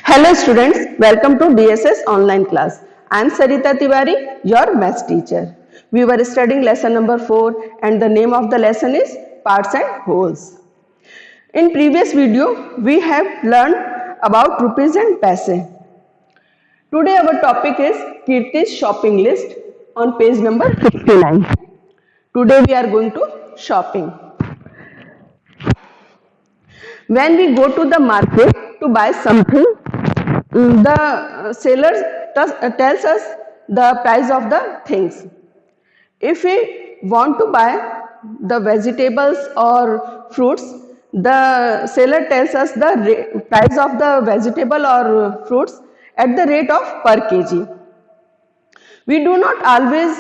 Hello students, welcome to DSS online class. I am Sarita Tiwari, your maths teacher. We were studying lesson number 4 and the name of the lesson is parts and wholes. In previous video, we have learned about rupees and paise. Today our topic is Kirti's shopping list on page number 69. Today we are going to shopping. When we go to the market to buy something, the seller tells us the price of the things. If we want to buy the vegetables or fruits, the seller tells us the price of the vegetable or fruits at the rate of per kg. We do not always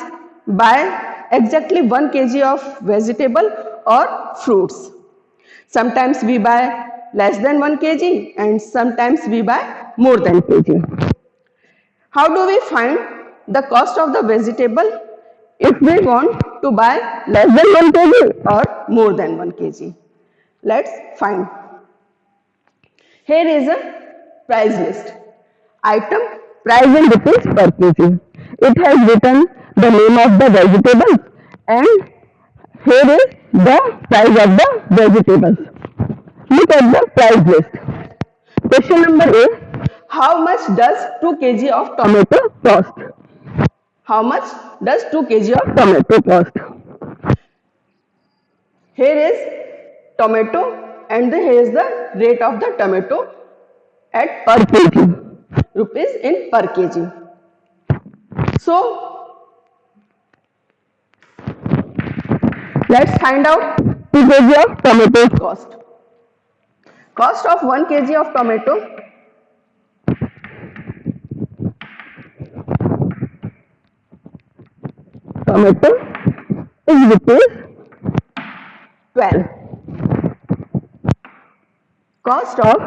buy exactly 1 kg of vegetable or fruits. Sometimes we buy less than 1 kg and sometimes we buy more than kg. How do we find the cost of the vegetable if we want to buy less than 1 kg or more than 1 kg? Let's find. Here is a price list. Item price in rupees per kg. It has written the name of the vegetables and here is the price of the vegetables. Look at the price list. Question number A. How much does 2 kg of tomato cost? How much does 2 kg of tomato cost? Here is tomato and here is the rate of the tomato at per kg. Rupees in per kg. So, let's find out 2 kg of tomato cost. Cost of 1 kg of tomato is rupees 12. Cost of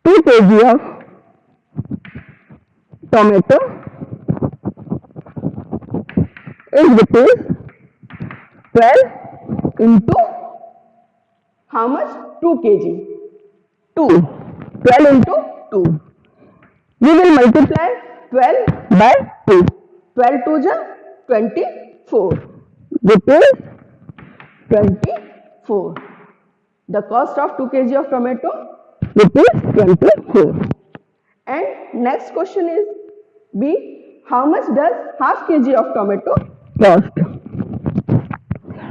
2 kg of tomato is rupees 12 into how much? 2 kg. 2. 12 into 2. We will multiply 12 by 2. 12 to the 24. Rupees 24. The cost of 2 kg of tomato, rupees 24. And next question is B. How much does half kg of tomato cost?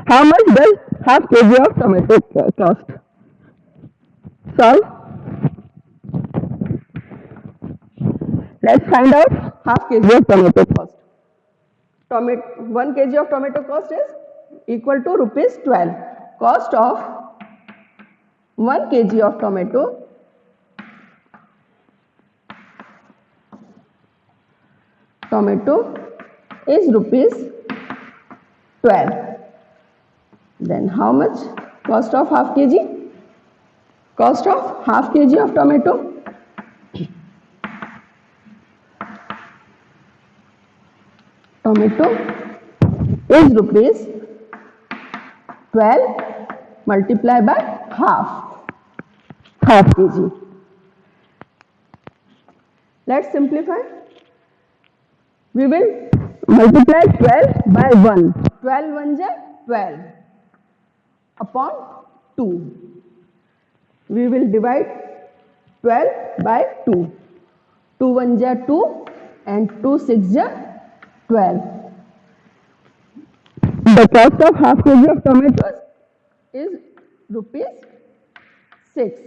How much does half kg of tomato cost? Solve. Let's find out half kg of tomato cost. 1 kg of tomato cost is equal to rupees 12. Cost of 1 kg of tomato is rupees 12. Then how much cost of half kg? Cost of half kg of tomato is rupees 12 multiplied by half kg. Let's simplify. We will multiply 12 by 1. 12 1 ja 12 upon 2. We will divide 12 by 2. 2 1 ja 2 and 2 6 ja 12. The cost of half kg of tomatoes is rupees 6.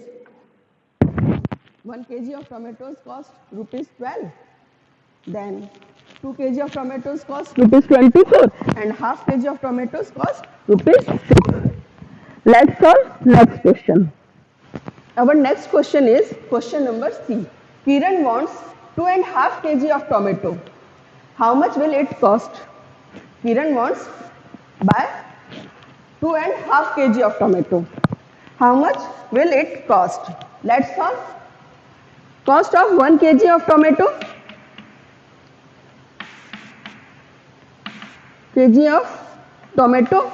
1 kg of tomatoes cost rupees 12. Then 2 kg of tomatoes cost rupees 24 and half kg of tomatoes cost rupees 6. Let's solve next question. Our next question is question number C. Kiran wants 2.5 kg of tomato. How much will it cost? Kiran wants buy 2.5 kg of tomato. How much will it cost? Let's solve. Cost of 1 kg of tomato. Kg of tomato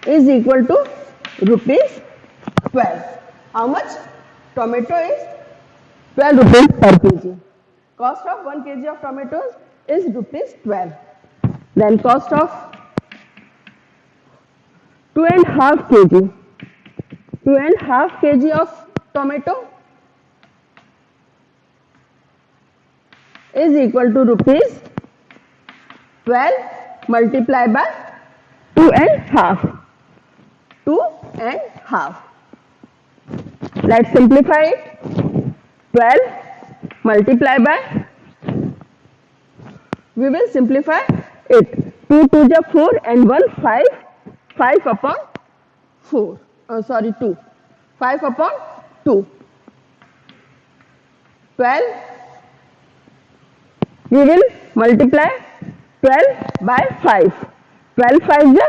is equal to rupees 12. How much? Tomato is 12 rupees per kg. Cost of 1 kg of tomatoes is rupees 12. Then cost of 2.5 kg. 2.5 kg of tomato is equal to rupees 12 multiplied by 2.5. 2.5. Let's simplify it. 12 multiplied by, we will simplify it. 2 2 ja 4 and 1 5. 5 upon 4. 2. 5 upon 2. 12. We will multiply 12 by 5. 12 5 ja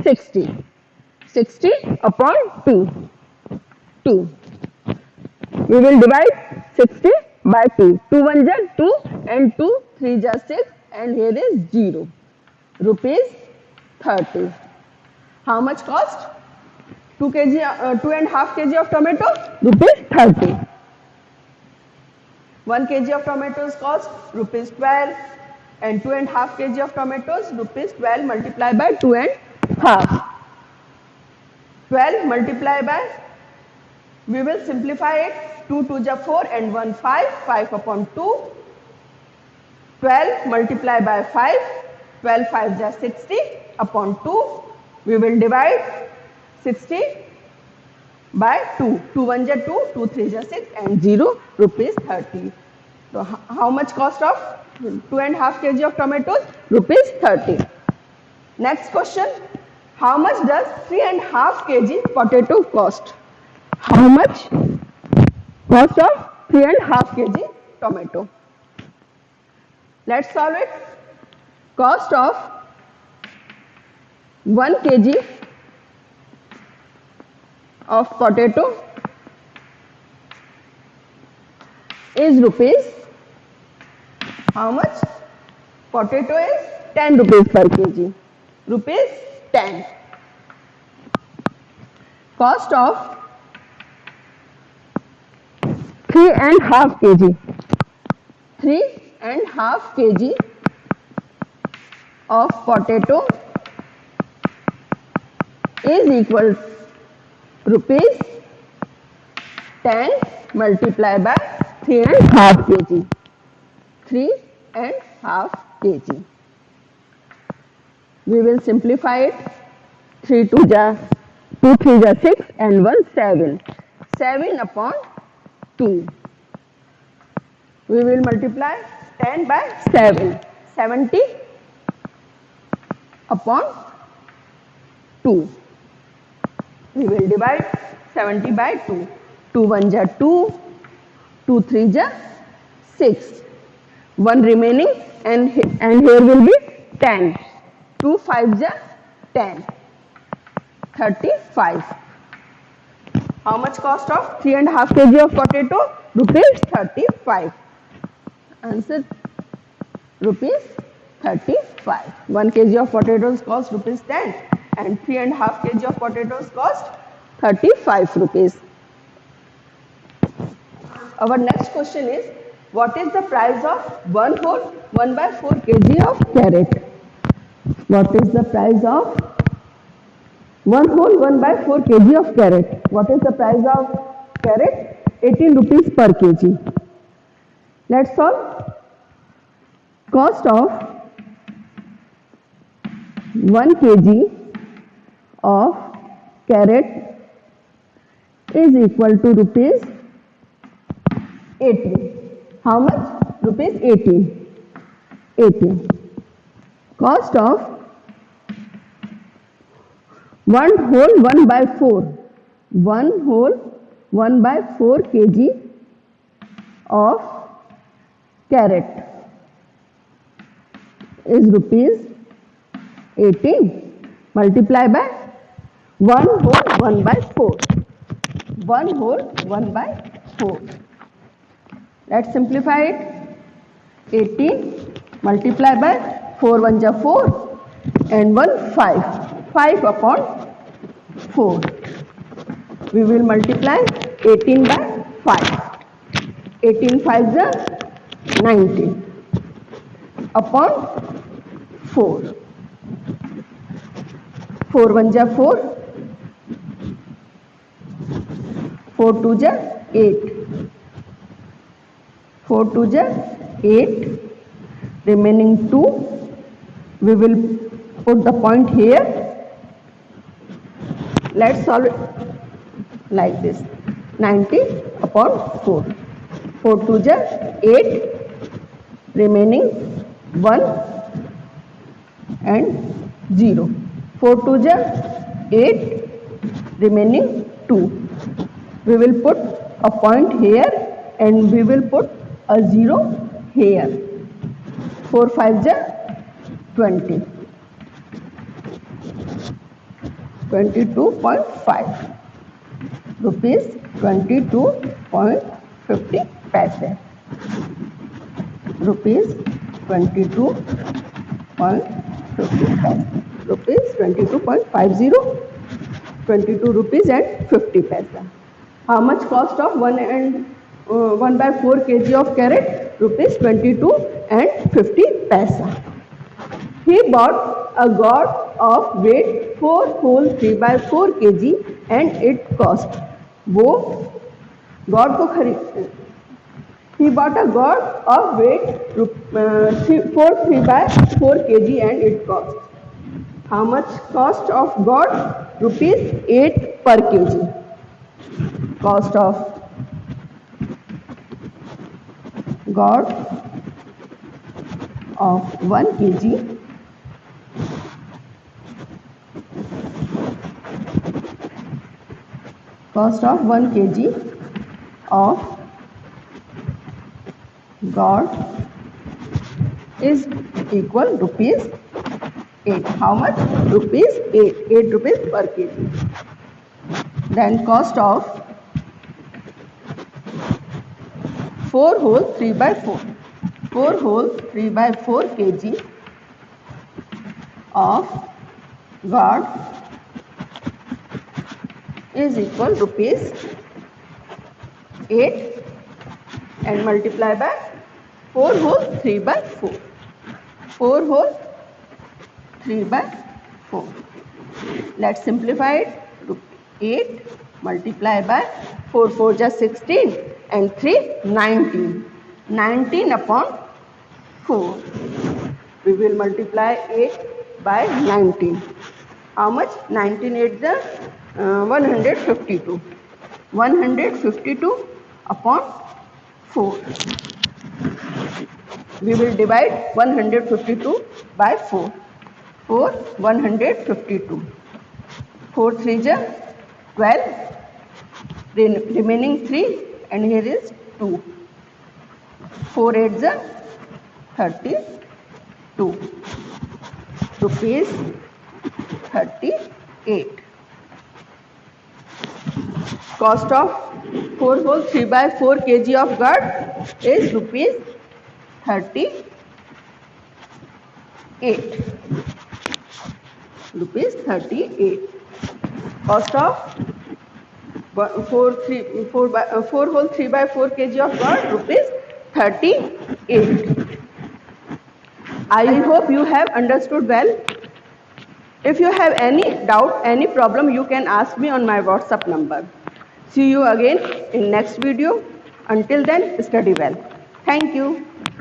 60. 60 upon 2. 2. We will divide 60 by 2. 2 1 ja 2 and 2 3 ja 6 and here is 0. Rupees 30. How much cost? 2 kg, 2.5 kg of tomato? Rupees 30. 1 kg of tomatoes cost rupees 12 and 2.5 kg of tomatoes rupees 12 multiplied by 2.5. 12 multiplied by, we will simplify it. 2 2 ja 4 and 1 5. 5 upon 2. 12 multiplied by 5. 12 5 ja 60 upon 2. We will divide 60 by 2. 2 1 ja 2. 2 3 ja 6 and 0. Rupees 30. So how much cost of 2.5 kg of tomatoes? Rupees 30. Next question. How much does 3.5 kg potato cost? How much cost of 3.5 kg tomato? Let's solve it. Cost of 1 kg of potato is rupees. How much? Potato is 10 rupees per kg. Rupees 10. Cost of 3.5 kg. 3.5 kg of potato is equal rupees 10 multiplied by 3.5 kg. 3.5 kg. We will simplify it. 3 2 ja 2 3 ja 6 and 1 7. 7 upon 2. We will multiply 10 by 7. 70 upon 2. We will divide 70 by 2. 2 1 ja 2. 2 3 ja 6. 1 remaining and here will be 10. 2 5 ja 10. 35. How much cost of 3.5 kg of potato? Rupees 35. Answer rupees 35. 1 kg of potatoes cost rupees 10 and 3.5 kg of potatoes cost 35 rupees. Our next question is, what is the price of 1 whole 1 by 4 kg of carrot? What is the price of 1 whole 1 by 4 kg of carrot? What is the price of carrot? 18 rupees per kg. Let's solve. Cost of 1 kg of carrot is equal to rupees 18. How much? Rupees 18. 18. Cost of 1 whole 1 by 4. 1 whole 1 by 4 kg of carrot is rupees 18 multiplied by 1 whole 1 by 4. 1 whole 1 by 4. Let's simplify it. 18 multiplied by 4 1 ja 4 and 1 5. 5 upon 4. We will multiply 18 by 5. 18 5 is 90 upon 4. 4 1 is 4. 4 2 is 8. 4 2 is 8. Remaining 2. We will put the point here. Let's solve it like this. 90 upon 4. 4 2 is 8. Remaining 1 and 0. 4 2 is 8. Remaining 2. We will put a point here and we will put a 0 here. 4 5 is 20. 22.5 rupees 22.50 paise. Rupees 22.50 paise. Rupees 22.50. 22 rupees and 50 paise. How much cost of 1/4 kg of carrot? Rupees 22 and 50 paise. He bought a gourd of weight 4 whole 3/4 kg and it cost. वो gourd को खरीद. He bought a gourd of weight 4 3/4 kg and it cost. How much cost of gourd? Rupees 8 per kg. Cost of gourd of 1 kg cost of 1 kg of gourd is equal rupees 8. How much? Rupees 8. 8 rupees per kg. Then cost of 4 whole 3/4. 4 whole 3/4 kg of gourd is equal rupees 8 and multiply by 4 whole 3/4. 4 whole 3/4. Let's simplify it. 8 multiply by 4 4 is 16 and 3 19. 19 upon 4. We will multiply 8 by 19. How much? 19 8 is 152. 152 upon 4. We will divide 152 by 4. 4 152. 4 3 is 12. Remaining 3 and here is 2. 4 8 is 32. Rupees 38. Cost of 4 whole 3/4 kg of gourd is rupees 38. Rupees 38. Cost of 4 whole 3/4 kg of gourd, rupees 38. I hope you have understood well. If you have any doubt, any problem, you can ask me on my WhatsApp number. See you again in next video. Until then, study well. Thank you.